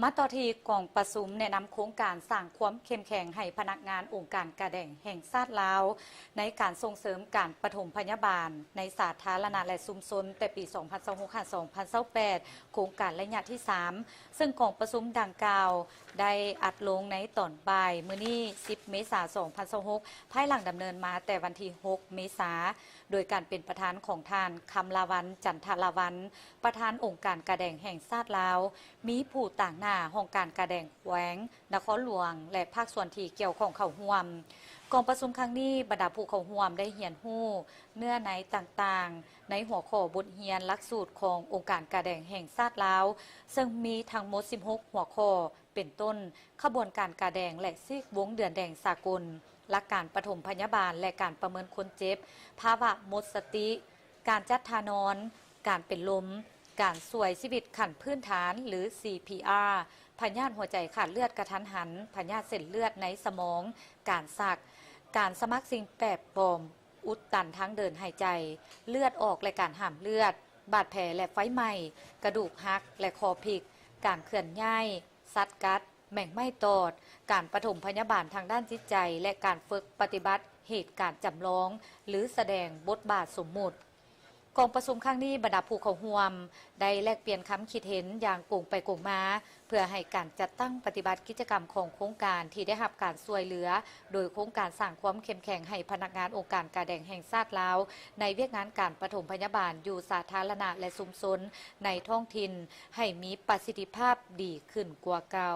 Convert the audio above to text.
มาต่อที่กองประชุมแนะนำโครงการสร้างความเข้มแข็งให้พนักงานองค์การกระแดงแห่งชาติลาวในการส่งเสริมการปฐมพยาบาลในสาธารณะและชุมชนแต่ปี 2026-2028 โครงการระยะที่ 3 ซึ่งกองประชุมดังกล่าวได้อัดลงในตอนบ่ายมื้อนี้ 10 เมษายน 2026 ภายหลังดำเนินมาแต่วันที่ 6 เมษายน โดยการเป็นประธานของท่านคำลาวันจันทรวันประธานองค์การกระแดงแห่งชาติลาวมีผู้ต่างหน้าห้องการกระแดงแขวงนครหลวงและภาคส่วนที่เกี่ยวของเขาห่วมกองประชุมครั้งนี้บรรดาผู้เขาห่วมได้เหียนหู้เนื้อในต่างๆในหัวข้อบทเรียนหลักสูตรขององค์การกระแดงแห่งชาติลาวซึ่งมีทั้งหมด 16 หัวข้อเป็นต้นขบวนการกระแดงและซีกวงเดือนแดงสากลหลักการปฐมพยาบาลและการประเมินคนเจ็บภาวะหมดสติการจัดทานอนการเป็นลมการช่วยชีวิตขั้นพื้นฐานหรือ CPR พยาธิหัวใจขาดเลือดกระทันหันพยาธิเส้นเลือดในสมองการสักการสมัครสิ่งแปลกปลอมอุดตันทางเดินหายใจเลือดออกและการห้ามเลือดบาดแผลและไฟไหม้กระดูกหักและคอพลิกการเคลื่อนย้ายสัตว์กัดแม่งไม่ตอดการปฐมพยาบาลทางด้านจิตใจและการฝึกปฏิบัติเหตุการณ์จำลองหรือแสดงบทบาทสมมุติกองประชุมครั้งนี้บรรดาผู้เข้าร่วมได้แลกเปลี่ยนคำคิดเห็นอย่างโกงไปโกงมาเพื่อให้การจัดตั้งปฏิบัติกิจกรรมของโครงการที่ได้รับการช่วยเหลือโดยโครงการสร้างความเข้มแข็งให้พนักงานองค์การกระแดงแห่งชาติลาวในเวียกงานการปฐมพยาบาลอยู่สาธารณะและชุมชนในท้องถิ่นให้มีประสิทธิภาพดีขึ้นกว่าเก่า